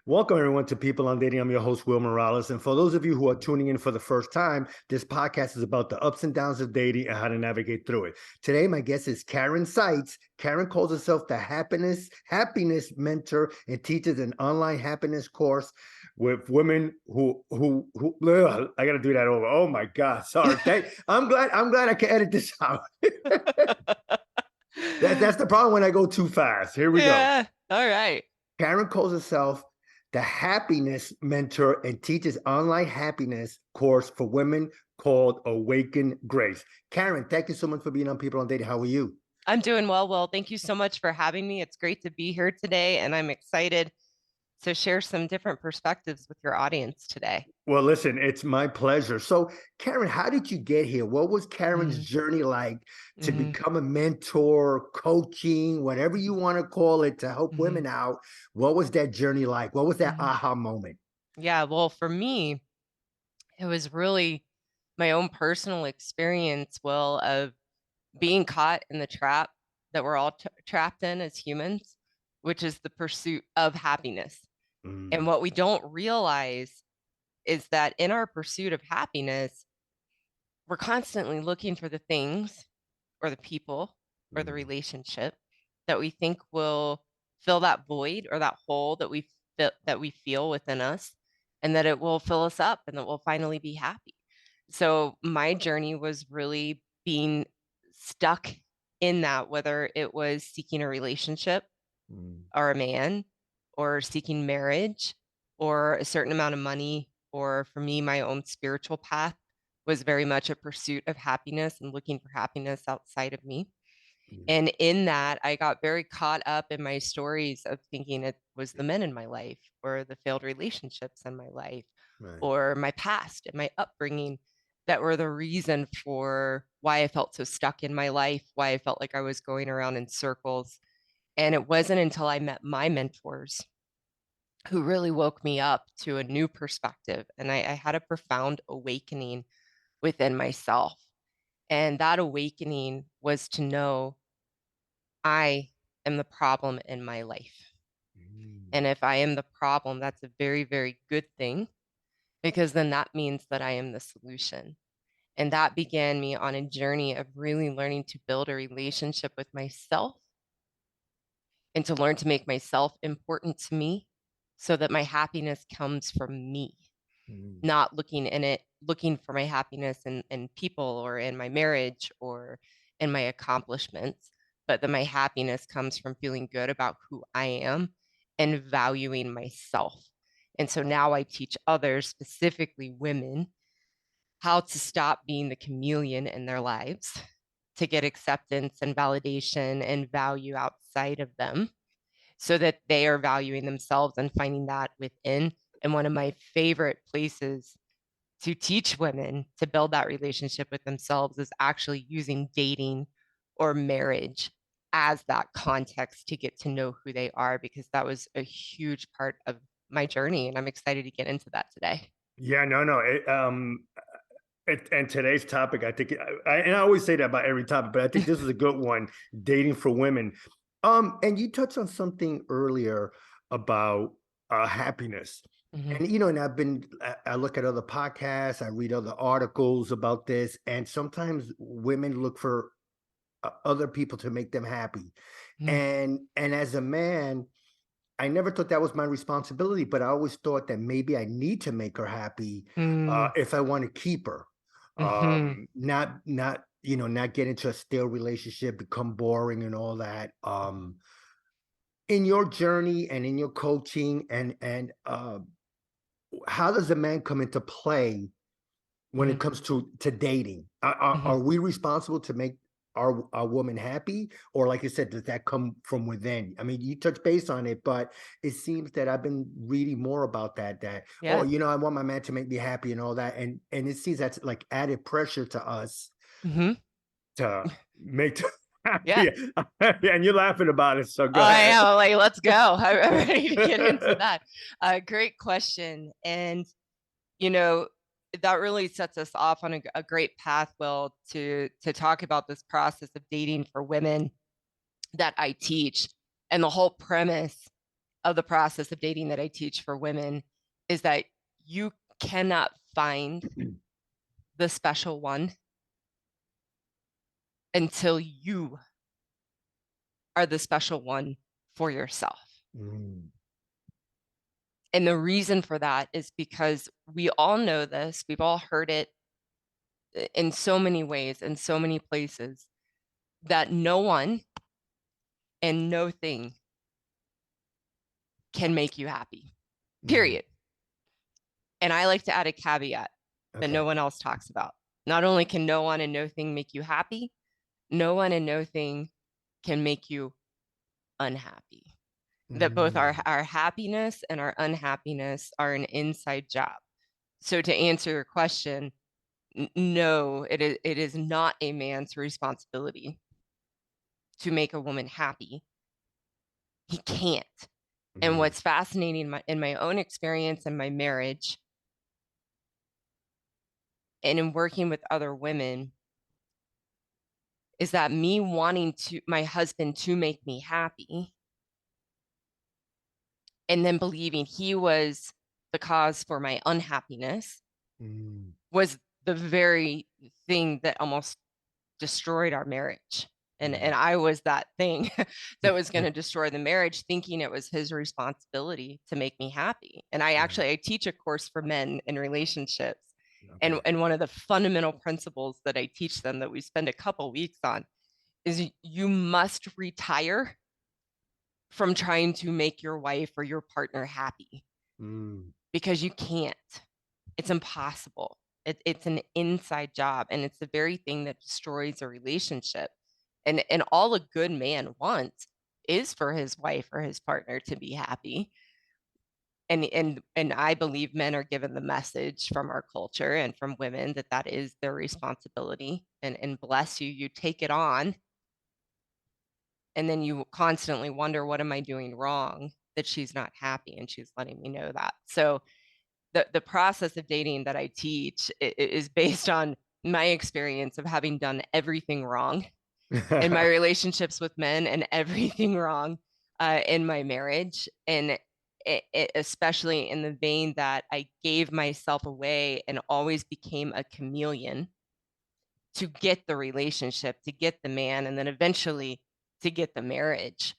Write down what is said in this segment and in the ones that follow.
Welcome, everyone, to People on Dating. I'm your host, Will Morales. And for those of you who are tuning in for the first time, this podcast is about the ups and downs of dating and how to navigate through it. Today, my guest is Karyn Seitz. Karyn calls herself the happiness mentor and teaches an online happiness course with women who ugh, I got to do that over. Oh my God, sorry. I'm glad I can edit this out. That's the problem when I go too fast. Here we go. Yeah. All right. Karyn calls herself the happiness mentor and teaches online happiness course for women called Awaken Grace. Karyn, thank you so much for being on People on Dating. How are you? I'm doing well. Well, thank you so much for having me. It's great to be here today, and I'm excited to share some different perspectives with your audience today. Well, listen, it's my pleasure. So, Karyn, how did you get here? What was Karyn's Mm, journey like to mhm, become a mentor, coaching, whatever you want to call it, to help mhm, women out? What was that journey like? What was that mhm. aha moment? Yeah, well, for me, it was really my own personal experience, Will, of being caught in the trap that we're all trapped in as humans, which is the pursuit of happiness. And Mm, what we don't realize is that in our pursuit of happiness, we're constantly looking for the things or the people or the mm, relationship that we think will fill that void or that hole that we feel within us, and that it will fill us up and that we'll finally be happy. So my journey was really being stuck in that, whether it was seeking a relationship mm, or a man, or seeking marriage, or a certain amount of money, or for me, my own spiritual path was very much a pursuit of happiness and looking for happiness outside of me. mm. And in that, I got very caught up in my stories of thinking it was the men in my life, or the failed relationships in my life, Right. or my past and my upbringing that were the reason for why I felt so stuck in my life, why I felt like I was going around in circles. And it wasn't until I met my mentors who really woke me up to a new perspective. And I had a profound awakening within myself. And that awakening was to know I am the problem in my life. And Mm. if I am the problem, that's a very, very good thing, because then that means that I am the solution. And that began me on a journey of really learning to build a relationship with myself and to learn to make myself important to me so that my happiness comes from me, Mm. not looking for my happiness in people or in my marriage or in my accomplishments, but that my happiness comes from feeling good about who I am and valuing myself. And so now I teach others, specifically women, how to stop being the chameleon in their lives, to get acceptance and validation and value outside of them so that they are valuing themselves and finding that within. And one of my favorite places to teach women to build that relationship with themselves is actually using dating or marriage as that context to get to know who they are, because that was a huge part of my journey. And I'm excited to get into that today. Yeah, no. And today's topic, I think, and I always say that about every topic, but I think this is a good one: dating for women. And you touched on something earlier about happiness, Mhm, and and I look at other podcasts, I read other articles about this, and sometimes women look for other people to make them happy, mhm, and as a man, I never thought that was my responsibility, but I always thought that maybe I need to make her happy mm, if I want to keep her. mhm, Not get into a stale relationship, become boring and all that. In your journey and in your coaching, and how does a man come into play when it mhm, comes to dating? Are mhm. we responsible to make our woman happy, or like you said, does that come from within? I mean, you touch base on it, but it seems that I've been reading more about that. Oh, Yeah. I want my man to make me happy and all that, and it seems that's like added pressure to us Mhm. to make Yeah. happy. And you're laughing about it, so go I ahead. am like, let's go. I'm ready to get into that. Great question. And, you know, that really sets us off on a great path, Will, to talk about this process of dating for women that I teach. And the whole premise of the process of dating that I teach for women is that you cannot find the special one until you are the special one for yourself. Mm. And the reason for that is because we all know this, we've all heard it in so many ways, in so many places, that no one and no thing can make you happy, Mm. period. And I like to add a caveat that Okay. no one else talks about. Not only can no one and no thing make you happy, no one and no thing can make you unhappy. That both Mm. our happiness and our unhappiness are an inside job. So to answer your question, no, it is not a man's responsibility to make a woman happy. He can't. And Mm. what's fascinating in my own experience in my marriage and in working with other women is that me wanting my husband to make me happy and then believing he was the cause for my unhappiness Mm. was the very thing that almost destroyed our marriage. And Mm. I was that thing that was going to destroy the marriage, thinking it was his responsibility to make me happy. And Right. I teach a course for men in relationships. Okay. And one of the fundamental principles that I teach them that we spend a couple weeks on is you must retire from trying to make your wife or your partner happy Mm. because you can't. It's impossible. It's an inside job, and it's the very thing that destroys a relationship. And all a good man wants is for his wife or his partner to be happy. And I believe men are given the message from our culture and from women that that is their responsibility. And bless you, you take it on, and then you constantly wonder, what am I doing wrong that she's not happy? And she's letting me know that. So the process of dating that I teach is based on my experience of having done everything wrong in my relationships with men and everything wrong in my marriage. And especially in the vein that I gave myself away and always became a chameleon to get the relationship, to get the man, and then eventually to get the marriage.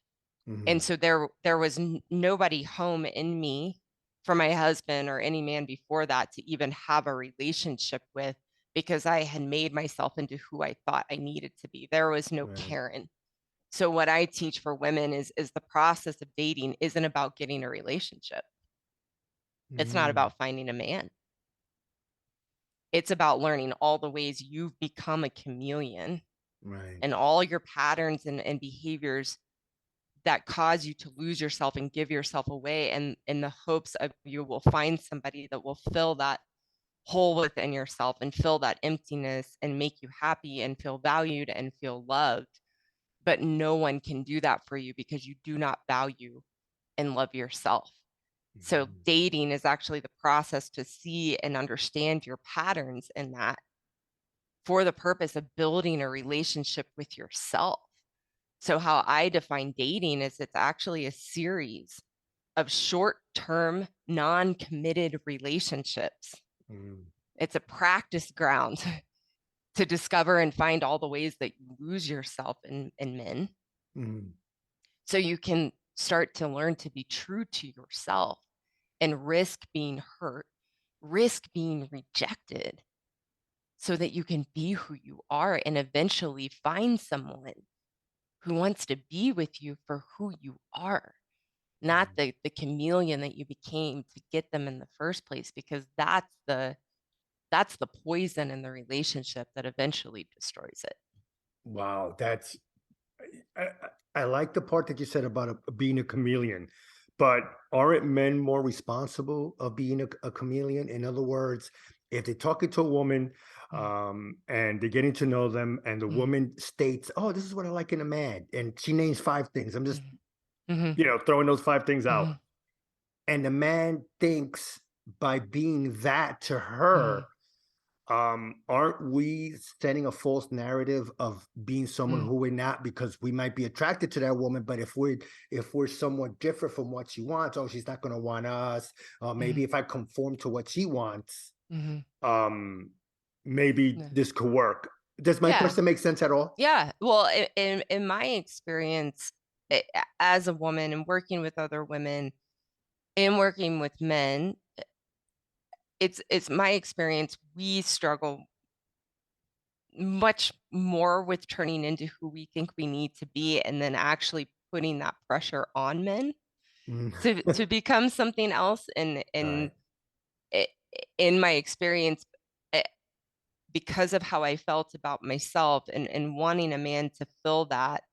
And Mhm. so there was nobody home in me for my husband or any man before that to even have a relationship with, because I had made myself into who I thought I needed to be. There was no Right. Karyn. So what I teach for women is the process of dating isn't about getting a relationship. It's not Mm. about finding a man. It's about learning all the ways you've become a chameleon Right. and all your patterns and behaviors that cause you to lose yourself and give yourself away, and in the hopes of you will find somebody that will fill that hole within yourself and fill that emptiness and make you happy and feel valued and feel loved. But no one can do that for you because you do not value and love yourself. So Mhm. dating is actually the process to see and understand your patterns in that for the purpose of building a relationship with yourself. So, how I define dating is it's actually a series of short term, non committed relationships. Mhm. It's a practice ground to discover and find all the ways that you lose yourself in men. Mhm. So you can start to learn to be true to yourself and risk being hurt, risk being rejected, so that you can be who you are and eventually find someone who wants to be with you for who you are, not Mhm. the chameleon that you became to get them in the first place, because that's the poison in the relationship that eventually destroys it. Wow, that's I like the part that you said about being a chameleon, but aren't men more responsible of being a chameleon? In other words, if they're talking to a woman Mm, and they're getting to know them, and the mm, woman states, "Oh, this is what I like in a man," and she names five things. I'm just, mm, mhm, throwing those five things out, mhm, and the man thinks by being that to mhm, her Aren't we setting a false narrative of being someone Mm, who we're not because we might be attracted to that woman, but if we're somewhat different from what she wants, oh, she's not going to want us. Maybe mhm, if I conform to what she wants, mhm. um, maybe Yeah. this could work. Does my Yeah. question make sense at all? Yeah. Well, in my experience, as a woman and working with other women and working with men, it's my experience, we struggle much more with turning into who we think we need to be and then actually putting that pressure on men Mm. to become something else. And Right. i- in my experience, eh, because of how I felt about myself and wanting a man to fill that,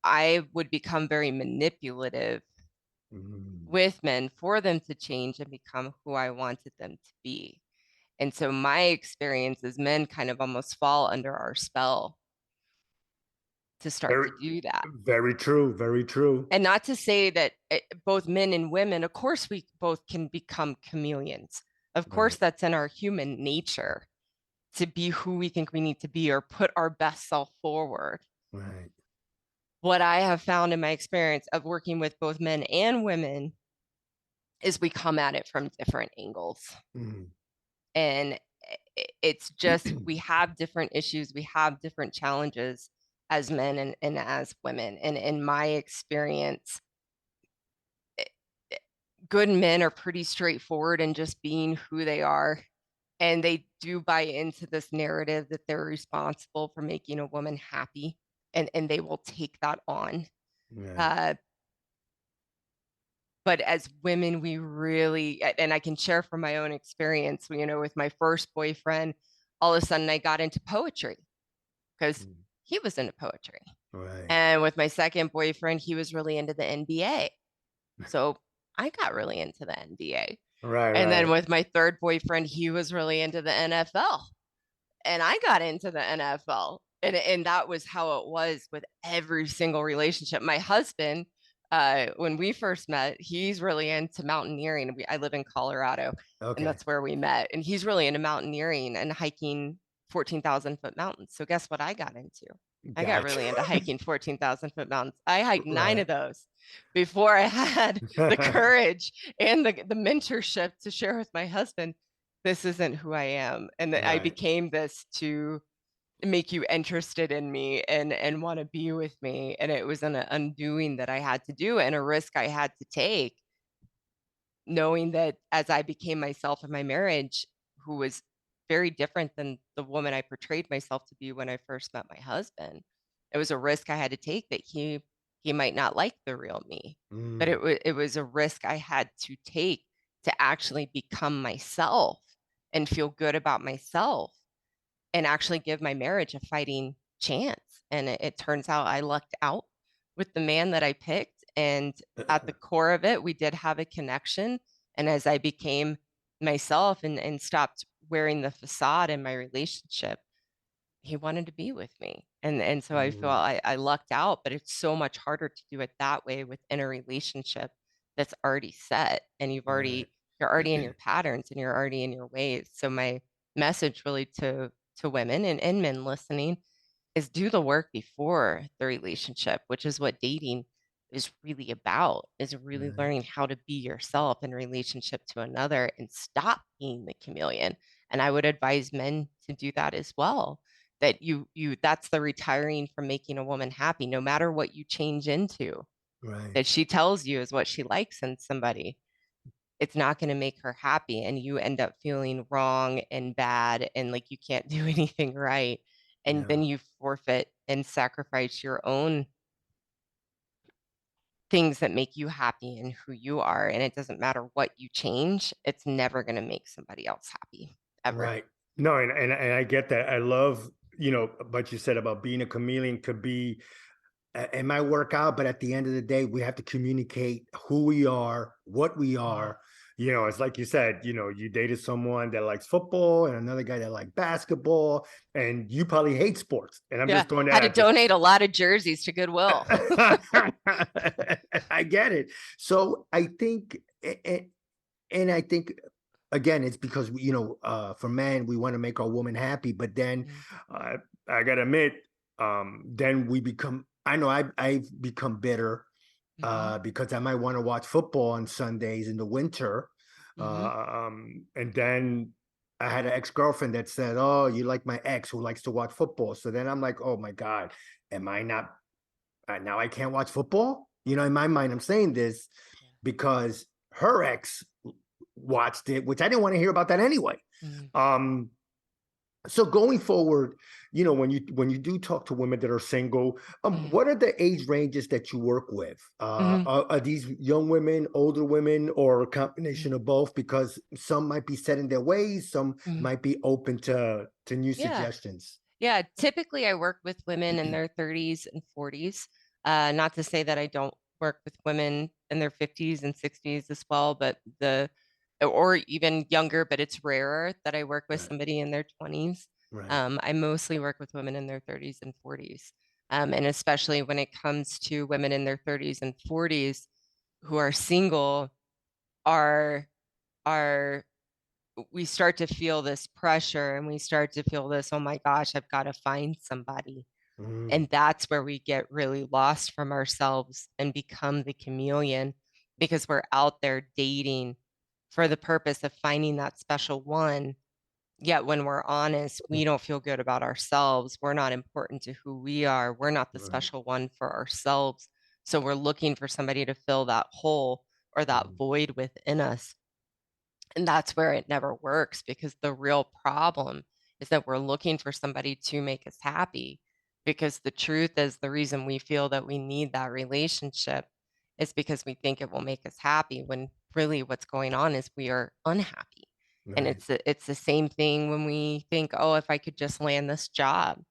I would become very manipulative Mm. with men for them to change and become who I wanted them to be. And so my experience is men kind of almost fall under our spell to start Very, to do that. very true. Very true. And not to say that both men and women, of course, we both can become chameleons. Of course, Right. that's in our human nature to be who we think we need to be or put our best self forward. Right. What I have found in my experience of working with both men and women is we come at it from different angles. Mm. And it's just we have different issues, we have different challenges as men and as women. And in my experience, good men are pretty straightforward in just being who they are. And they do buy into this narrative that they're responsible for making a woman happy. And they will take that on. Right. Uh, but as women, we really, and I can share from my own experience, with my first boyfriend, all of a sudden I got into poetry because Mm. he was into poetry. Right. And with my second boyfriend, he was really into the NBA. So I got really into the NBA. Right. And then Right. with my third boyfriend, he was really into the NFL. And I got into the NFL. And that was how it was with every single relationship. My husband, when we first met, he's really into mountaineering. I live in Colorado, and Okay. that's where we met. And he's really into mountaineering and hiking 14,000-foot mountains. So guess what I got into? I got Gotcha. really into hiking 14,000-foot mountains. I hiked 9 Right. of those before I had the courage and the mentorship to share with my husband, this isn't who I am. And that I Right. became this to make you interested in me and want to be with me. And it was an undoing that I had to do and a risk I had to take, knowing that as I became myself in my marriage, who was very different than the woman I portrayed myself to be when I first met my husband. It was a risk I had to take that he might not like the real me. But Mm. it was a risk I had to take to actually become myself and feel good about myself and actually give my marriage a fighting chance. And it turns out I lucked out with the man that I picked. And at the core of it, we did have a connection. And as I became myself and stopped wearing the facade in my relationship, he wanted to be with me. And so I feel Mm. I lucked out, but it's so much harder to do it that way within a relationship that's already set and Right. you're already in your patterns and you're already in your ways. So my message really to women and men listening is do the work before the relationship, which is what dating is really about, is really Right. learning how to be yourself in relationship to another and stop being the chameleon. And I would advise men to do that as well. That you that's the retiring from making a woman happy, no matter what you change into, Right. that she tells you is what she likes in somebody. It's not going to make her happy and you end up feeling wrong and bad and like you can't do anything right, and Yeah. then you forfeit and sacrifice your own things that make you happy and who you are, and it doesn't matter what you change, it's never going to make somebody else happy ever. Right. No, and I get that. I love, what you said about being a chameleon could be it might work out, but at the end of the day, we have to communicate who we are, what we Mhm. are. It's like you said, you dated someone that likes football and another guy that like basketball, and you probably hate sports. And I'm Yeah, just throwing that had to at you. donate a lot of jerseys to Goodwill. I get it. So I think, and I think again, it's because for men, we want to make our woman happy, but then Mhm, uh, I gotta admit, then we become. I know I've become bitter mhm, because I might want to watch football on Sundays in the winter, mhm, and then I had an ex girlfriend that said, "Oh, you like my ex who likes to watch football." So then I'm like, "Oh my god, am I not now? I can't watch football." In my mind, I'm saying this yeah, because her ex watched it, which I didn't want to hear about that anyway. mhm, Um, so going forward, when you do talk to women that are single, mhm, what are the age ranges that you work with? mhm, Are these young women, older women, or a mhm, combination of both? Because some might be set in their ways, some mhm. might be open to new Yeah. suggestions. Yeah, typically I work with women in their 30s and 40s. Not to say that I don't work with women in their 50s and 60s as well, but or even younger, but it's rarer that I work with Right, somebody in their 20s. right. I mostly work with women in their 30s and 40s. And especially when it comes to women in their 30s and 40s who are single, are are we start to feel this pressure and we start to feel this, oh my gosh, I've got to find somebody. Mm, And that's where we get really lost from ourselves and become the chameleon because we're out there dating for the purpose of finding that special one. Yet when we're honest, we don't feel good about ourselves. We're not important to who we are. We're not the right. special one for ourselves. So we're looking for somebody to fill that hole or that Mm, void within us. And that's where it never works because the real problem is that we're looking for somebody to make us happy. Because the truth is, the reason we feel that we need that relationship is because we think it will make us happy when really what's going on is we are unhappy. And right. it's the same thing when we think, oh, if I could just land this job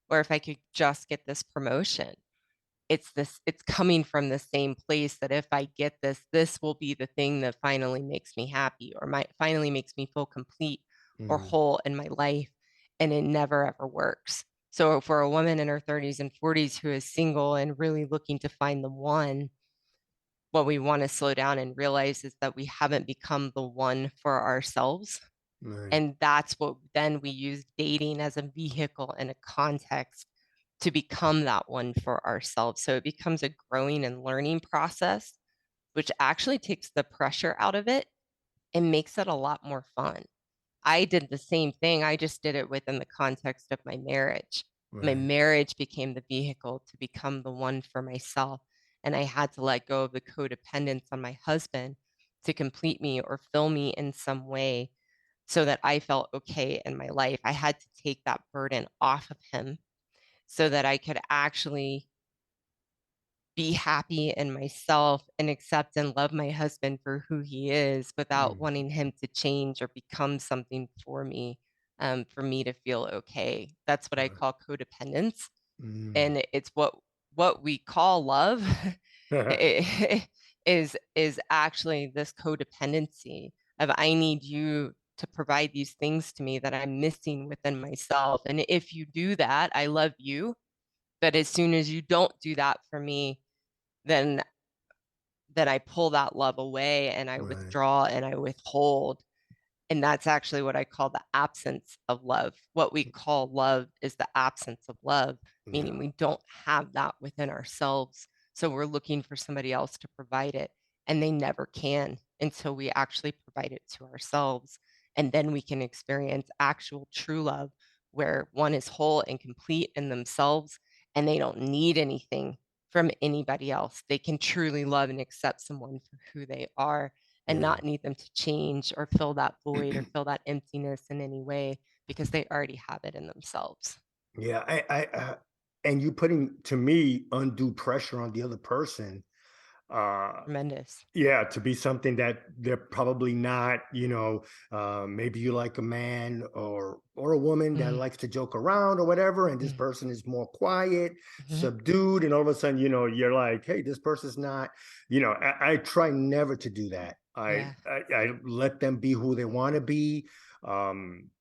or if I could just get this promotion, it's coming from the same place that if I get this, this will be the thing that finally makes me happy or might finally makes me feel complete or Mm, whole in my life. And it never ever works. So for a woman in her 30s and 40s who is single and really looking to find the one, what we want to slow down and realize is that we haven't become the one for ourselves. right. And that's what then we use dating as a vehicle and a context to become that one for ourselves. So it becomes a growing and learning process, which actually takes the pressure out of it and makes it a lot more fun. I did the same thing. I just did it within the context of my marriage. My Right. marriage became the vehicle to become the one for myself. And I had to let go of the codependence on my husband to complete me or fill me in some way so that I felt okay in my life. I had to take that burden off of him so that I could actually be happy in myself and accept and love my husband for who he is without Mm, wanting him to change or become something for me to feel okay. That's what I right. call codependence, Mm. and it's what we call love is actually this codependency of I need you to provide these things to me that I'm missing within myself. And if you do that, I love you. But as soon as you don't do that for me, then I pull that love away and I Right. withdraw and I withhold. And that's actually what I call the absence of love. What we call love is the absence of love, meaning Yeah. we don't have that within ourselves. So we're looking for somebody else to provide it, and they never can until we actually provide it to ourselves. And then we can experience actual true love where one is whole and complete in themselves and they don't need anything from anybody else. They can truly love and accept someone for who they are and Yeah. not need them to change or fill that void or fill that emptiness in any way because they already have it in themselves. Yeah. And you putting to me undue pressure on the other person. Uh, Tremendous. Yeah, to be something that they're probably not, maybe you like a man or a woman that Mhm, likes to joke around or whatever, and this mhm, person is more quiet, mhm, subdued, and all of a sudden, you're like, hey, this person's not, I try never to do that. yeah, I let them be who they want to be. Um,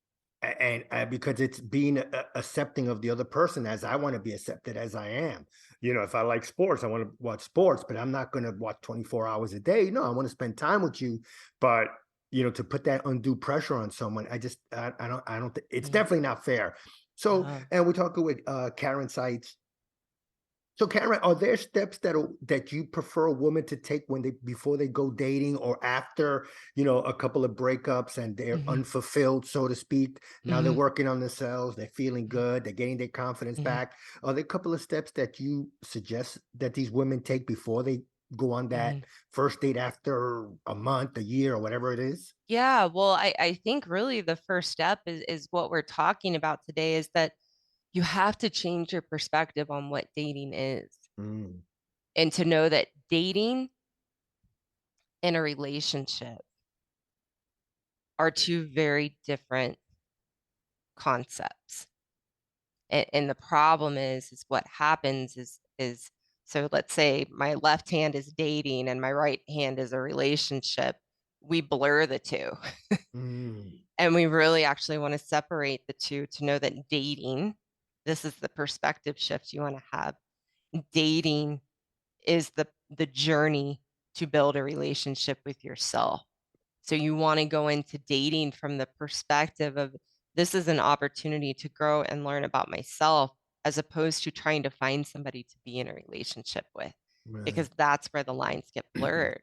and because it's being accepting of the other person as I want to be accepted as I am. If I like sports, I want to watch sports, but I'm not going to watch 24 hours a day. No, I want to spend time with you, but to put that undue pressure on someone. I don't it's Mm, definitely not fair. So, no. and we're talking with Karen Seitz. So, Karen, are there steps that you prefer a woman to take when they before they go dating or after, a couple of breakups and they're Mhm, unfulfilled, so to speak? Now they're mhm, working on themselves, they're feeling mhm, good, they're getting their confidence mhm, back. Are there a couple of steps that you suggest that these women take before they go on mhm. that first date after a month, a year, or whatever it is? Yeah, well, I think really the first step is what we're talking about today is that you have to change your perspective on what dating is, Mm, and to know that dating and a relationship are 2 very different concepts. And the problem is what happens is so let's say my left hand is dating and my right hand is a relationship. We blur the 2. mm, And we really actually wanna separate the 2 to know that dating, this is the perspective shift you wanna have. Dating is the journey to build a relationship with yourself. So you wanna go into dating from the perspective of, "This is an opportunity to grow and learn about myself," as opposed to trying to find somebody to be in a relationship with, because right. that's where the lines get blurred.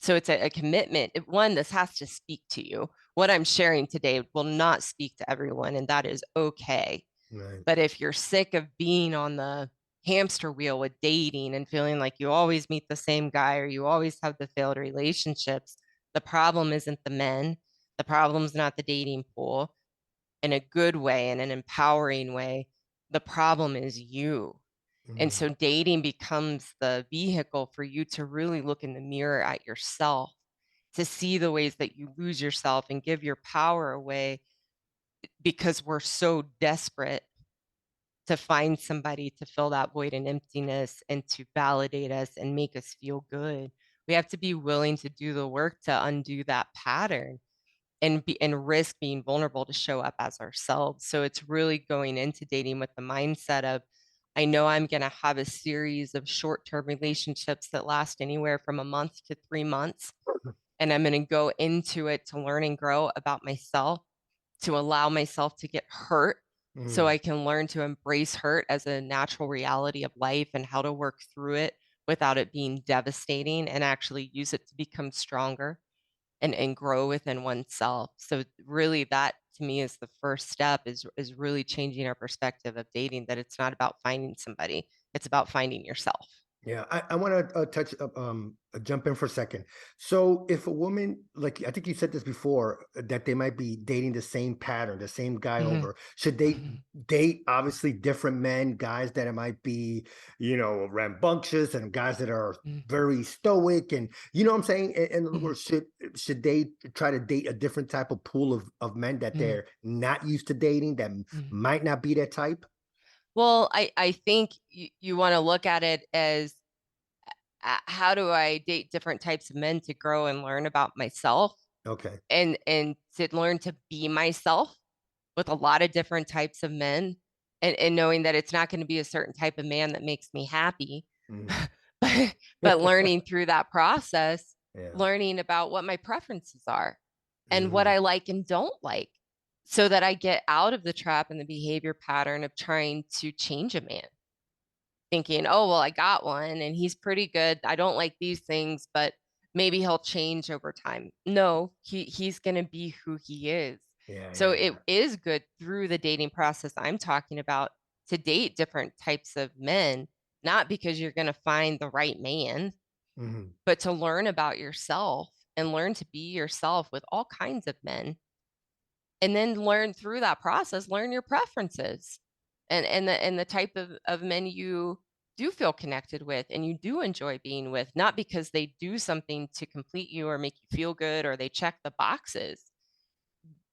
So it's a commitment. 1, this has to speak to you. What I'm sharing today will not speak to everyone, and that is okay. Right. But if you're sick of being on the hamster wheel with dating and feeling like you always meet the same guy or you always have the failed relationships, the problem isn't the men. The problem's not the dating pool in a good way, in an empowering way. The problem is you. And Mm, so dating becomes the vehicle for you to really look in the mirror at yourself, to see the ways that you lose yourself and give your power away because we're so desperate to find somebody to fill that void and emptiness and to validate us and make us feel good. We have to be willing to do the work to undo that pattern and risk being vulnerable to show up as ourselves. So it's really going into dating with the mindset of, I know I'm going to have a series of short-term relationships that last anywhere from a month to 3 months, and I'm going to go into it to learn and grow about myself, to allow myself to get hurt so mm, I can learn to embrace hurt as a natural reality of life and how to work through it without it being devastating and actually use it to become stronger and grow within oneself. So really that to me is the first step is really changing our perspective of dating, that it's not about finding somebody, it's about finding yourself. yeah, I want to jump in for a second. So, if a woman, like I think you said this before, that they might be dating the same pattern, the same guy Mhm, over, should they mhm, date obviously different men, guys that it might be, rambunctious, and guys that are mhm, very stoic, and you know what I'm saying? In other mhm, words, should they try to date a different type of pool of men that mhm, they're not used to dating, that mhm. might not be their type? Well, I think you wanna look at it as, how do I date different types of men to grow and learn about myself Okay. and to learn to be myself with a lot of different types of men, and knowing that it's not gonna be a certain type of man that makes me happy, Mm. but learning through that process, Yeah. learning about what my preferences are and what Mhm. I like and don't like, so that I get out of the trap and the behavior pattern of trying to change a man, thinking, "Oh, well, I got one and he's pretty good. I don't like these things, but maybe he'll change over time." No, he's gonna be who he is. Yeah, So yeah, it yeah. is good through the dating process I'm talking about to date different types of men, not because you're gonna find the right man, Mhm. but to learn about yourself and learn to be yourself with all kinds of men, and then learn through that process, learn your preferences and the type of men you do feel connected with and you do enjoy being with, not because they do something to complete you or make you feel good or they check the boxes,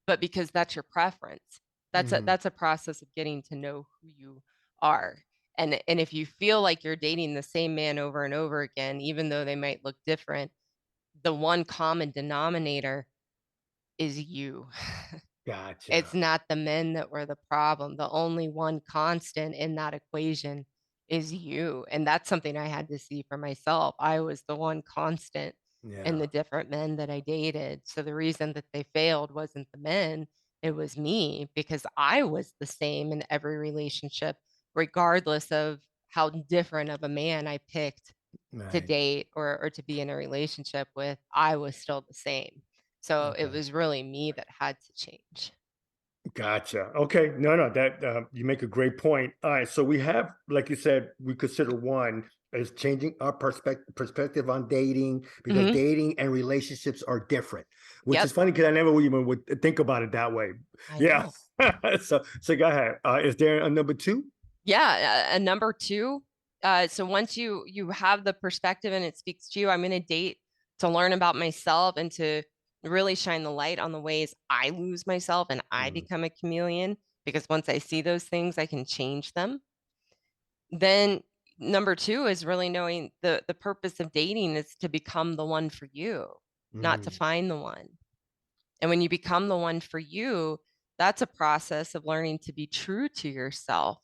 but because that's your preference. Mhm. That's a process of getting to know who you are. And if you feel like you're dating the same man over and over again, even though they might look different, the one common denominator is you. It's Gotcha. not the men that were the problem. The only one constant in that equation is you, and that's something I had to see for myself. I was the one constant, and Yeah. the different men that I dated. So the reason that they failed wasn't the men, it was me because I was the same in every relationship, regardless of how different of a man I picked to Right. date or to be in a relationship with. I was still the same. So it Okay. was really me that had to change. Gotcha. Okay. No, no, that you make a great point. All right. So we have, like you said, we consider one as changing our perspective on dating because Mhm. dating and relationships are different, which Yep. is funny because I never even would think about it that way. I Yeah. know. So go ahead. Is there a number two? Yeah, a number two. So once you have the perspective and it speaks to you, I'm going to date to learn about myself and to really shine the light on the ways I lose myself and I Mm, become a chameleon. Because once I see those things, I can change them. Then number two is really knowing the purpose of dating is to become the one for you, not to mm, find the one. And when you become the one for you, that's a process of learning to be true to yourself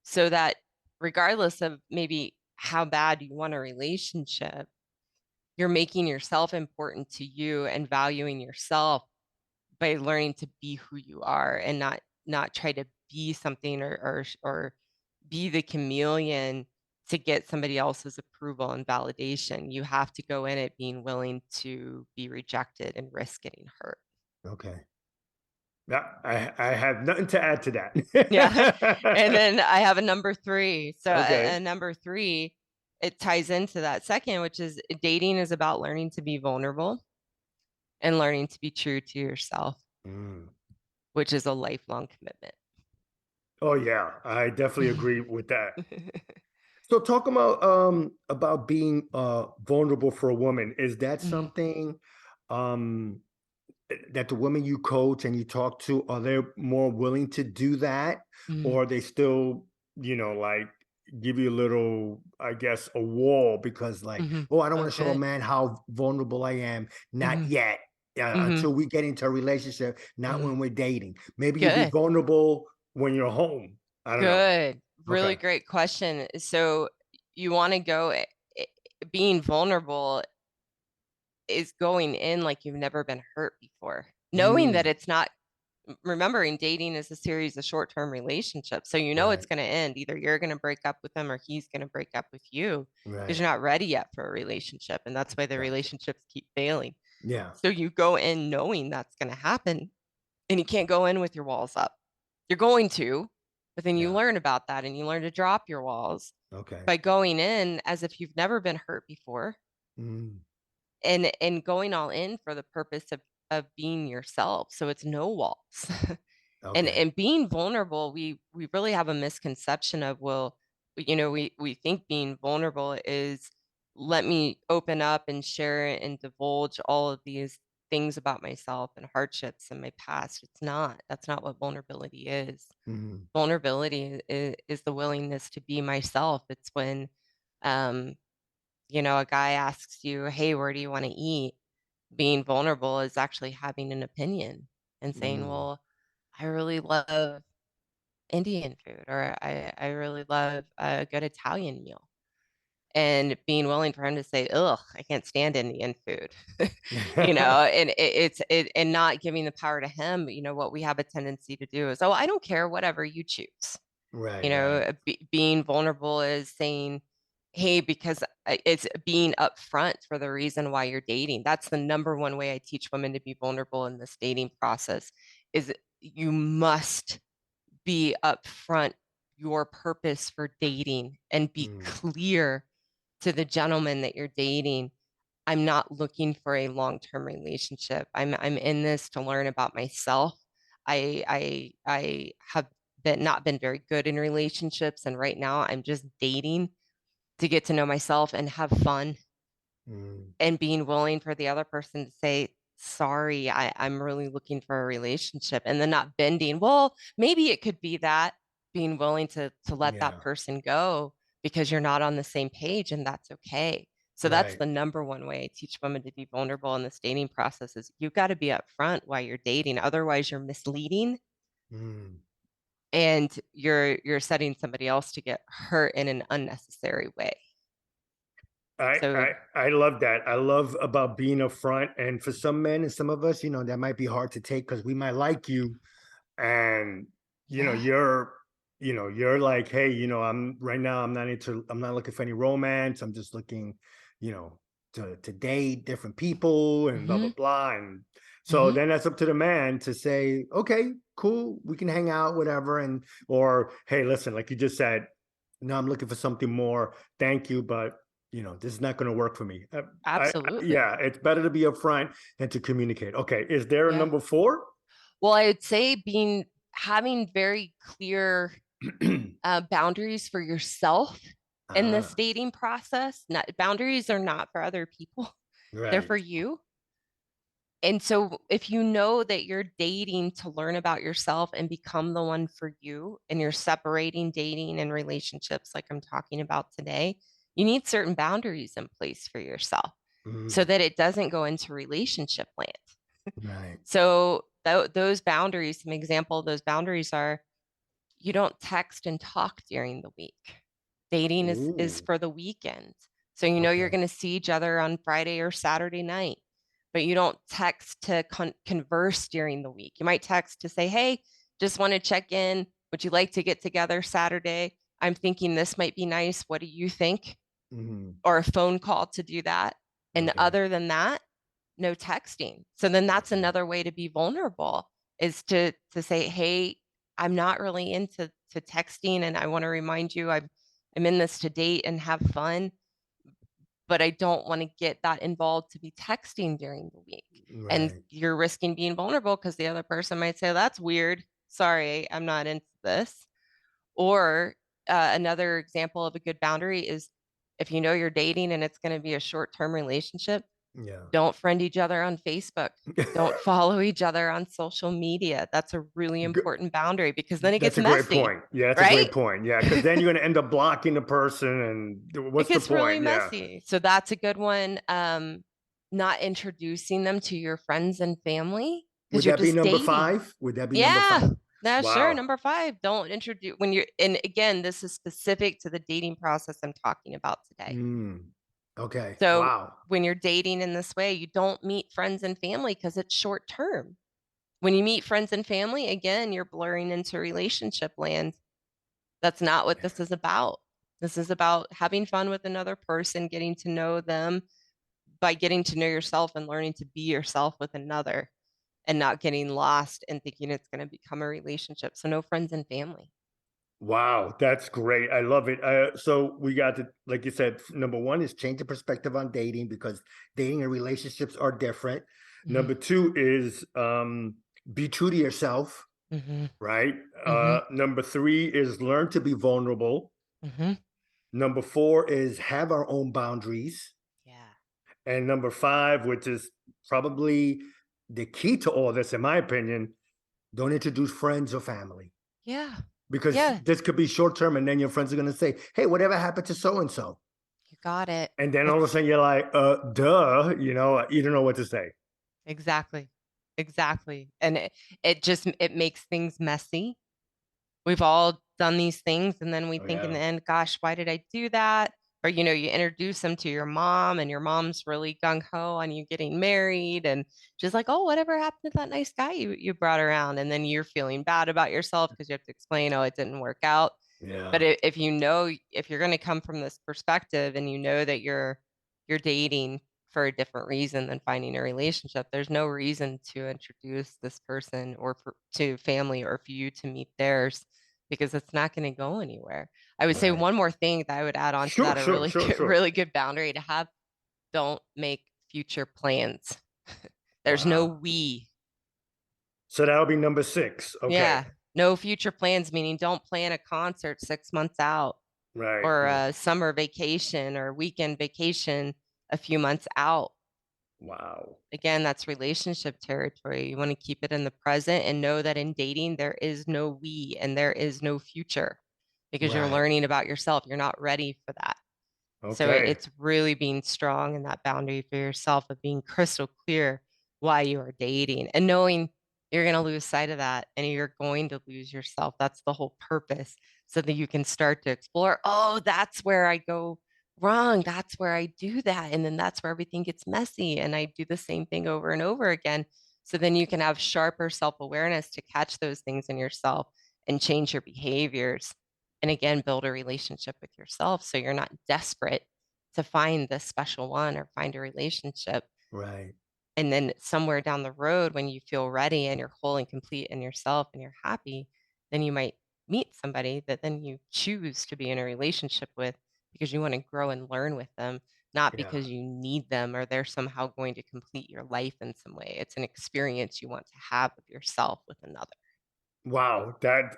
so that regardless of maybe how bad you want a relationship, you're making yourself important to you and valuing yourself by learning to be who you are and not try to be something or be the chameleon to get somebody else's approval and validation. You have to go in it being willing to be rejected and risk getting hurt. okay. Yeah, I have nothing to add to Yeah. And that. then I have a number three. So Okay. a number three, it ties into that second, which is dating is about learning to be vulnerable and learning to be true to yourself, Mm. which is a lifelong commitment. Oh yeah, I definitely agree with that. So talk about being vulnerable for a woman. Is that Mhm, something um that the women you coach and you talk to, are they more willing to do that? mhm, Or are they still, like give you a little, I guess, a wall because like, mhm. oh, I don't want Oh, to show a good. man how vulnerable I am. Not Mhm, yet. mhm. Until we get into a relationship, not Mhm. when we're dating. Maybe you'll be Good, vulnerable when you're home. I don't know. good. Really Okay. great question. So you want to go, being vulnerable is going in like you've never been hurt before, knowing that Mm, it's not remembering dating is a series of short-term relationships. So you know it's right. going to end. Either you're going to break up with them or he's going to break up with you because Right. you're not ready yet for a relationship. And that's why the Gotcha. relationships keep failing. Yeah. So you go in knowing that's going to happen and you can't go in with your walls up. You're going to, but then you Yeah. learn about that and you learn to drop your walls Okay. by going in as if you've never been hurt before Mm, and going all in for the purpose of being yourself. So it's no walls. and okay. and being vulnerable, we really have a misconception of, well, we think being vulnerable is let me open up and share and divulge all of these things about myself and hardships in my past. It's not. That's not what vulnerability is. Mm, Vulnerability is the willingness to be myself. It's when um a guy asks you, hey, where do you want to eat? Being vulnerable is actually having an opinion and saying, mm, well, I really love Indian food, or I really love a good Italian meal. And being willing for him to say, ugh, I can't stand Indian food, and and not giving the power to him. What we have a tendency to do is, oh, I don't care, whatever you choose. right, right. Being vulnerable is saying, hey, because it's being upfront for the reason why you're dating. That's the number one way I teach women to be vulnerable in this dating process is you must be upfront your purpose for dating and be Mm, clear to the gentleman that you're dating. I'm not looking for a long-term relationship. I'm in this to learn about myself. I have not been very good in relationships, and right now I'm just dating to get to know myself and have fun mm, and being willing for the other person to say, sorry, I'm really looking for a relationship, and then not bending. Well, maybe it could be that being willing to let that yeah, person go because you're not on the same page, and that's okay. So that's right. the number one way I teach women to be vulnerable in this dating process is you've got to be upfront while you're dating. Otherwise, you're misleading Mm. and you're setting somebody else to get hurt in an unnecessary way. I, So, I I love that. I love about being upfront. And for some men and some of us, that might be hard to take because we might like you, and you know yeah. you're you're like, hey, I'm right now, I'm not looking for any romance. I'm just looking, you know to date different people and blah blah Mhm. blah. And so Mhm. then that's up to the man to say, okay, cool, we can hang out, whatever. And or, hey, listen, like you just said, no, I'm looking for something more, thank you, but this is not going to work for me. Absolutely. Yeah, it's better to be upfront and to communicate. Okay, is there a Yeah. number four? Well, I would say having very clear boundaries for yourself in this Ah, dating process. Boundaries are not for other people, they're for right. you. And so, if you know that you're dating to learn about yourself and become the one for you, and you're separating dating and relationships, like I'm talking about today, you need certain boundaries in place for yourself so Mm, that it doesn't go into relationship land. right. So, those boundaries, some example of those boundaries are you don't text and talk during the week. Dating is Ooh, for the weekend. So you know you're okay. going to see each other on Friday or Saturday night, but you don't text to converse during the week. You might text to say, "Hey, just want to check in. Would you like to get together Saturday? I'm thinking this might be nice. What do you think?" Mhm, Or a phone call to do that. And okay, other than that, no texting. So then that's okay. another way to be vulnerable is to say, "Hey, I'm not really into texting, and I want to remind you I'm in this to date and have fun, but I don't want to get that involved to be texting during the week." And Right. you're risking being vulnerable because the other person might say, "That's weird. Sorry, I'm not into this." Or another example of a good boundary is if you know you're dating and it's going to be a short-term relationship, Yeah. don't friend each other on Facebook. Don't follow each other on social media. That's a really Good. important boundary because then it That's gets a great messy, point. Yeah, that's a right? great point. Yeah, because then you're going to end up blocking the person, and It what's the gets really point? Yeah. messy. So that's a good one. Not introducing them to your friends and family because Would you're that be just number dating. five? Would that be number Yeah. five? No, sure. Wow. Number five, don't introduce when you're, and again, this is specific to the dating process I'm talking about today. Mm, okay. So Wow. when you're dating in this way, you don't meet friends and family because it's short term. When you meet friends and family, again, you're blurring into relationship land. That's not what this is about. This is about having fun with another person, getting to know them by getting to know yourself and learning to be yourself with another and not getting lost and thinking it's going to become a relationship. So, no friends and family. Wow, that's great. I love it. So we got to, like you said, number one is change the perspective on dating because dating and relationships are different. Hmm. Number two is be true to yourself, Hmm. right? Hmm. Number three is learn to be vulnerable. Hmm. Number four is have our own boundaries. Yeah. And number five, which is probably the key to all this, in my opinion, don't introduce friends or family Yeah. because Yeah. this could be short term, and then your friends are going to say, "Hey, whatever happened to so and so?" You got it. And then all of a It's sudden you're like, duh, you don't know what to say. exactly. Exactly. And it makes things messy. We've all done these things and then we Oh think in yeah, the end, gosh, why did I do that? Or you introduce them to your mom and your mom's really gung ho on you getting married and she's like, "Oh, whatever happened to that nice guy you brought around?" And then you're feeling bad about yourself because you have to explain, "Oh, it didn't work out." But yeah, if you're going to come from this perspective and you know that you're dating for a different reason than finding a relationship, there's no reason to introduce this person to family or for you to meet theirs because it's not going to go anywhere. I would say right. one more thing that I would add on to Sure, that, a sure, really sure, good, sure. really good boundary to have. Don't make future plans. There's no Wow. we. So that'll be number six. Okay. Yeah. No future plans, meaning don't plan a concert 6 months out Right. or Right. a summer vacation or weekend vacation a few months out. Wow. Again, that's relationship territory. You want to keep it in the present and know that in dating, there is no we and there is no future because you're Right. learning about yourself. You're not ready for that. So Okay. it's really being strong in that boundary for yourself of being crystal clear why you are dating and knowing you're going to lose sight of that and you're going to lose yourself. That's the whole purpose so that you can start to explore. Oh, that's where I go wrong. That's where I do that. And then that's where everything gets messy. And I do the same thing over and over again. So then you can have sharper self awareness to catch those things in yourself and change your behaviors. And again, build a relationship with yourself. So you're not desperate to find the special one or find a relationship. Right. And then somewhere down the road, when you feel ready and you're whole and complete in yourself and you're happy, then you might meet somebody that then you choose to be in a relationship with because you want to grow and learn with them, not Yeah. because you need them or they're somehow going to complete your life in some way. It's an experience you want to have with yourself with another. Wow, that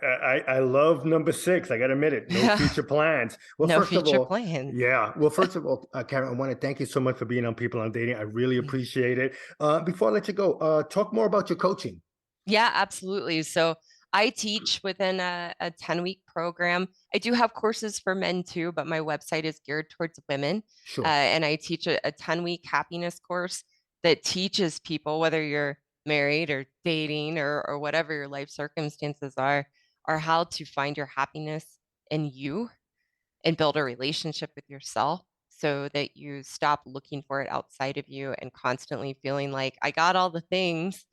I love number 6. I got to admit it. No future plans. Well, No first of future all, plans. yeah. Well, first of all, Karen, I want to thank you so much for being on People on Dating. I really appreciate it. Before I let you go, talk more about your coaching. Yeah, absolutely. So I teach within a 10-week program. I do have courses for men too, but my website is geared towards women. Sure. And I teach a 10-week happiness course that teaches people, whether you're married or dating or whatever your life circumstances are how to find your happiness in you and build a relationship with yourself so that you stop looking for it outside of you and constantly feeling like, I got all the things.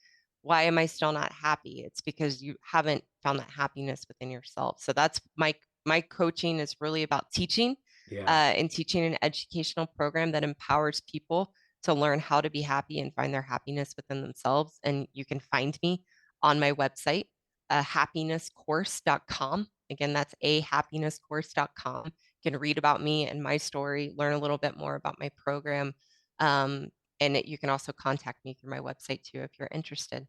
Why am I still not happy? It's because you haven't found that happiness within yourself. So that's my coaching is really about teaching Yeah. and teaching an educational program that empowers people to learn how to be happy and find their happiness within themselves. And you can find me on my website, happinesscourse.com. Again, that's happinesscourse.com. You can read about me and my story, learn a little bit more about my program. And you can also contact me through my website too if you're interested.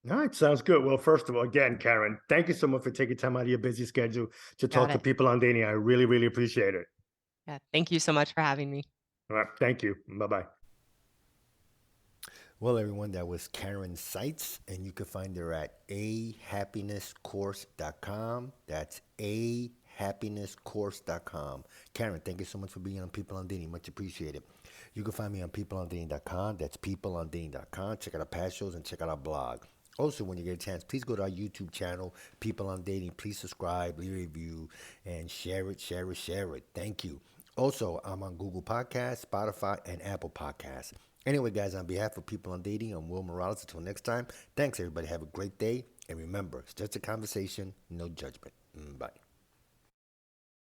All right, sounds good. Well, first of all, again, Karen, thank you so much for taking time out of your busy schedule to talk Got to it. People on Dating. I really, really appreciate it. Yeah. Thank you so much for having me. All right, thank you. Bye bye. Well, everyone, that was Karyn Seitz, and you can find her at ahappinesscourse.com. That's ahappinesscourse.com. Karyn, thank you so much for being on People on Dating. Much appreciated. You can find me on peopleondating.com. That's peopleondating.com. Check out our past shows and check out our blog. Also, when you get a chance, please go to our YouTube channel, People on Dating. Please subscribe, leave a review, and share it, share it, share it. Thank you. Also, I'm on Google Podcasts, Spotify, and Apple Podcasts. Anyway, guys, on behalf of People on Dating, I'm Will Morales. Until next time, thanks, everybody. Have a great day. And remember, it's just a conversation, no judgment. Bye.